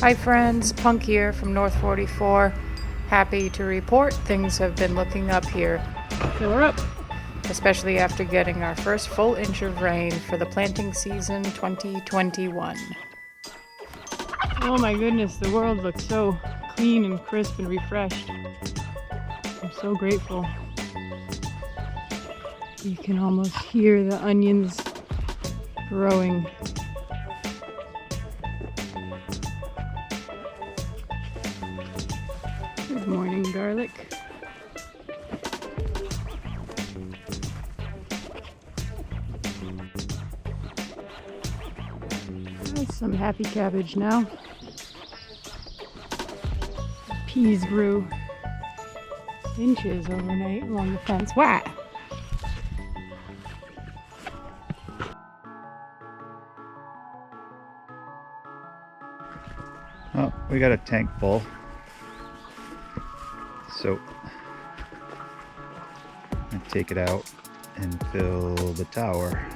Hi friends, Punk here from North 44. Happy to report things have been looking up here. Fill her up. Especially after getting our first full inch of rain for the planting season 2021. Oh my goodness, the world looks so clean and crisp and refreshed. I'm so grateful. You can almost hear the onions growing. Good morning, garlic. That's some happy cabbage now. Peas grew inches overnight along the fence. Wow! Oh, we got a tank full. So I take it out and fill the tower.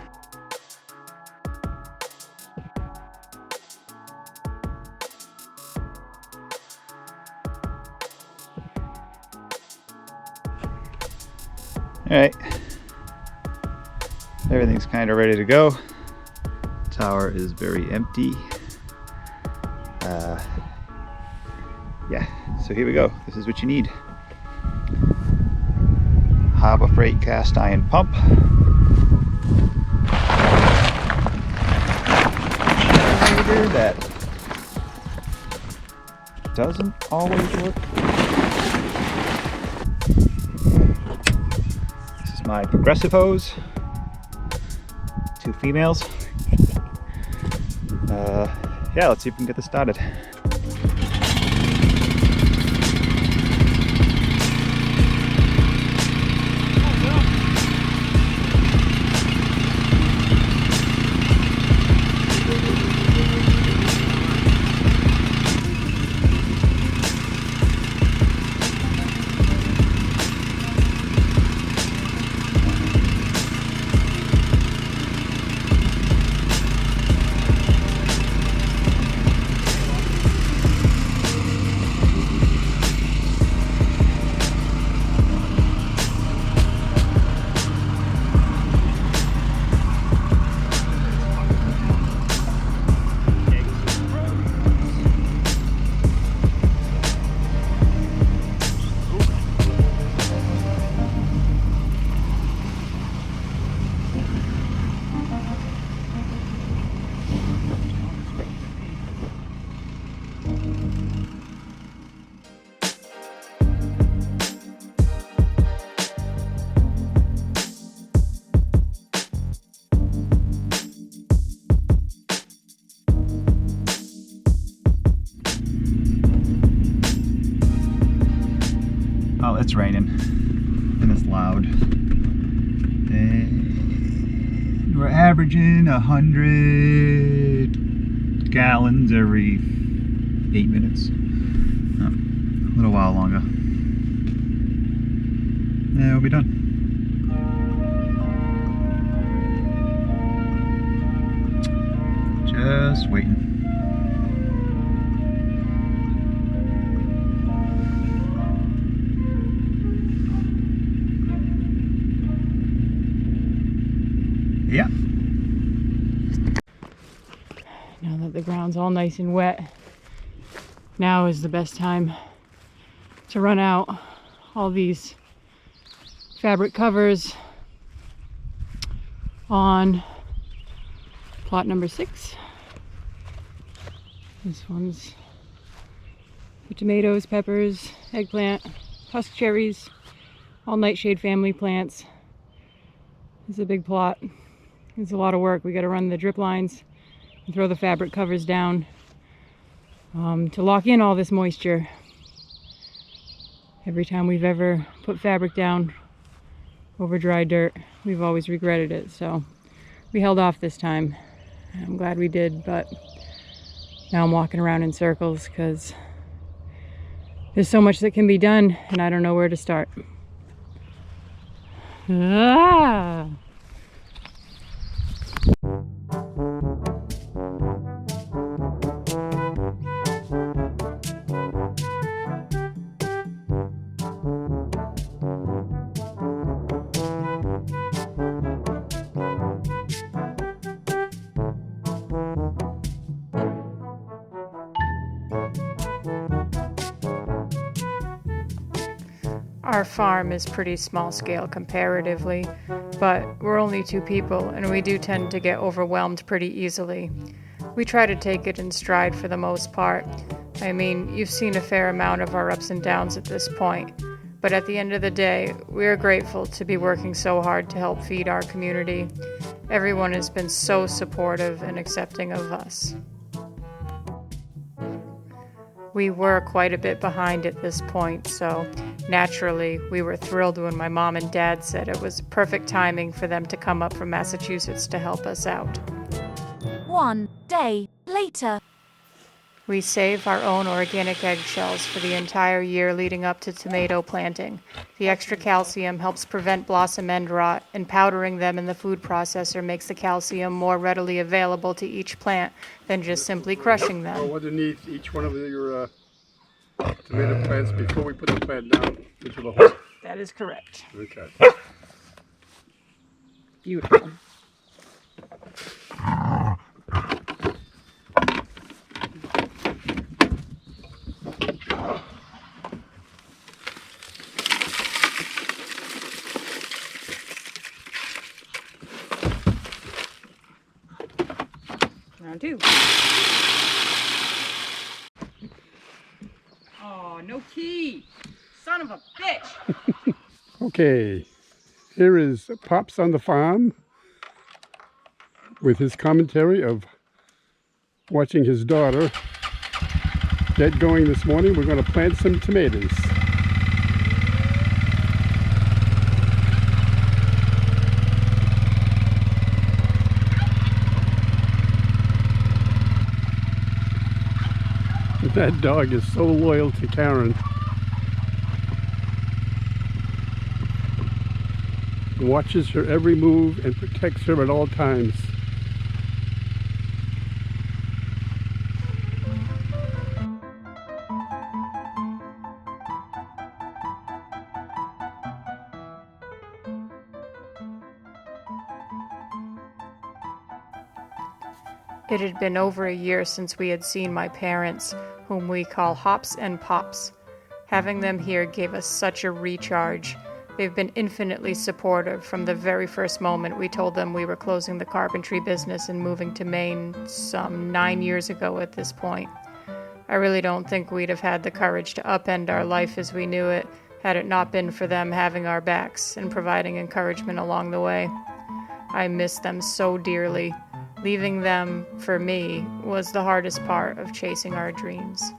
All right, everything's kind of ready to go. Tower is very empty. Yeah, so here we go. This is what you need. Harbor Freight cast iron pump. Generator that doesn't always work. This is my progressive hose. 2 females. Yeah, let's see if we can get this started. Oh, it's raining and it's loud. And we're averaging 100 gallons every 8 minutes. Oh, a little while longer. And we'll be done. Just waiting. Yeah. Now that the ground's all nice and wet, now is the best time to run out all these fabric covers on plot number 6. This one's for tomatoes, peppers, eggplant, husk cherries, all nightshade family plants. It's a big plot. It's a lot of work. We got to run the drip lines and throw the fabric covers down to lock in all this moisture. Every time we've ever put fabric down over dry dirt, we've always regretted it. So we held off this time. I'm glad we did, but now I'm walking around in circles because there's so much that can be done and I don't know where to start. Ah! Our farm is pretty small scale comparatively, but we're only 2 people and we do tend to get overwhelmed pretty easily. We try to take it in stride for the most part. I mean, you've seen a fair amount of our ups and downs at this point, but at the end of the day, we're grateful to be working so hard to help feed our community. Everyone has been so supportive and accepting of us. We were quite a bit behind at this point, so naturally, we were thrilled when my mom and dad said it was perfect timing for them to come up from Massachusetts to help us out. 1 day later. We save our own organic eggshells for the entire year leading up to tomato planting. The extra calcium helps prevent blossom end rot, and powdering them in the food processor makes the calcium more readily available to each plant than just simply crushing them. Underneath each one of your tomato plants before we put the plant down into the hole. That is correct. Okay. Beautiful. Round 2. Oh, no key! Son of a bitch! Okay, here is Pops on the farm with his commentary of watching his daughter get going this morning. We're going to plant some tomatoes. That dog is so loyal to Karen. Watches her every move and protects her at all times. It had been over a year since we had seen my parents, whom we call Hops and Pops. Having them here gave us such a recharge. They've been infinitely supportive from the very first moment we told them we were closing the carpentry business and moving to Maine some 9 years ago at this point. I really don't think we'd have had the courage to upend our life as we knew it had it not been for them having our backs and providing encouragement along the way. I miss them so dearly. Leaving them, for me, was the hardest part of chasing our dreams.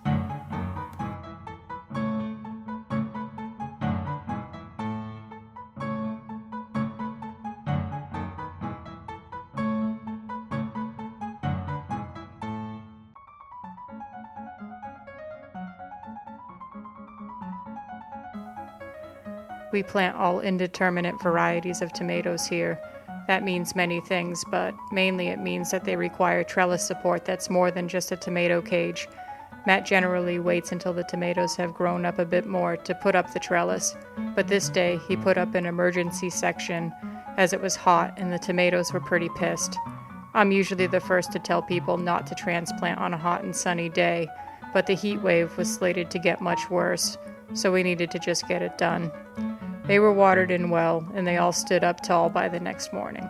We plant all indeterminate varieties of tomatoes here. That means many things, but mainly it means that they require trellis support that's more than just a tomato cage. Matt generally waits until the tomatoes have grown up a bit more to put up the trellis, but this day he put up an emergency section as it was hot and the tomatoes were pretty pissed. I'm usually the first to tell people not to transplant on a hot and sunny day, but the heat wave was slated to get much worse, so we needed to just get it done. They were watered in well, and they all stood up tall by the next morning.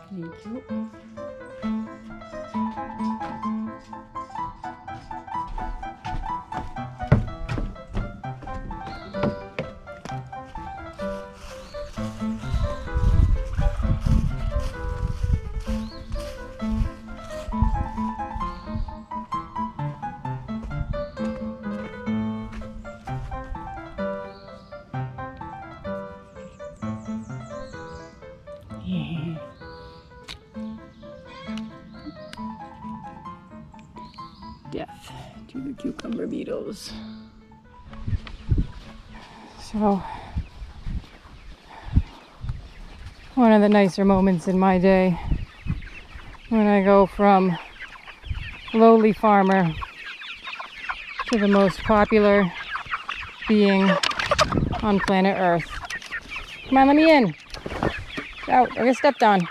Thank you. Yeah. Death to the cucumber beetles. So one of the nicer moments in my day when I go from lowly farmer to the most popular being on planet Earth. Come on, let me in. Out, I get stepped on.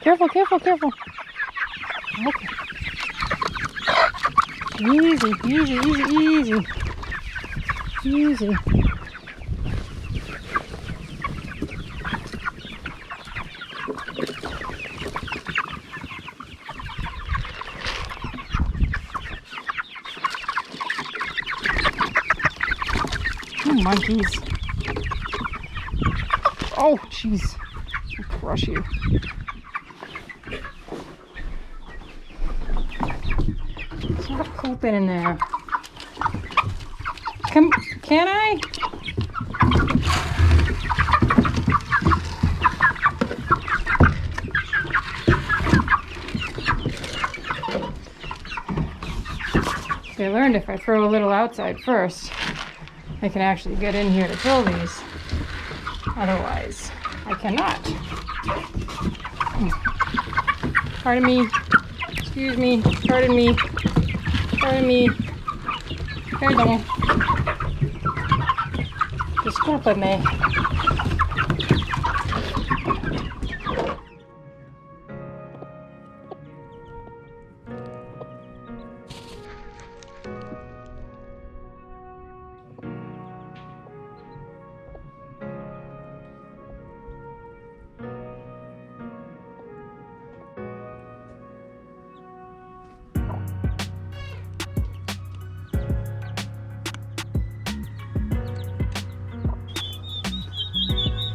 Careful, careful, careful. Okay. Easy, easy, easy, easy. Easy. Oh, monkeys. Oh, jeez. I'll crush you. Stop pooping in there. Come, can I? So I learned if I throw a little outside first, I can actually get in here to fill these. Otherwise, I cannot. Pardon me. Excuse me. Pardon me. Pardon me. Pardon. Discúlpame.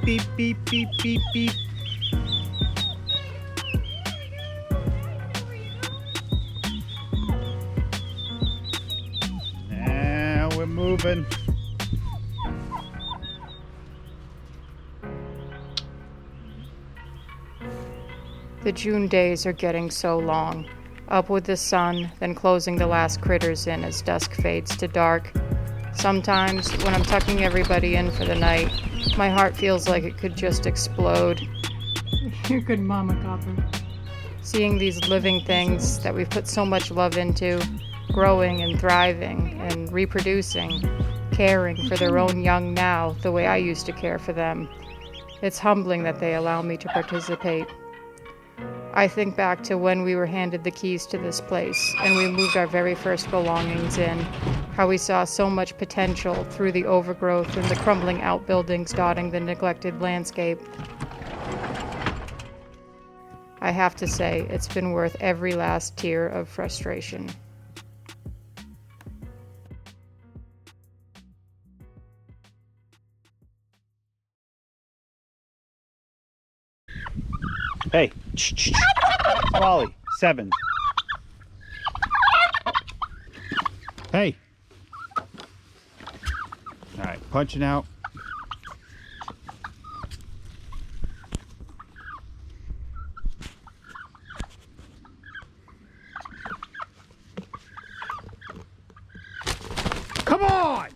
Beep, beep, beep, beep, beep. Now we're moving. The June days are getting so long. Up with the sun, then closing the last critters in as dusk fades to dark. Sometimes, when I'm tucking everybody in for the night, my heart feels like it could just explode. You're good, Mama Copper. Seeing these living things that we've put so much love into, growing and thriving and reproducing, caring for their own young now the way I used to care for them, it's humbling that they allow me to participate. I think back to when we were handed the keys to this place and we moved our very first belongings in, how we saw so much potential through the overgrowth and the crumbling outbuildings dotting the neglected landscape. I have to say, it's been worth every last tear of frustration. Hey, Wally, 7. Hey. All right, punching out. Come on!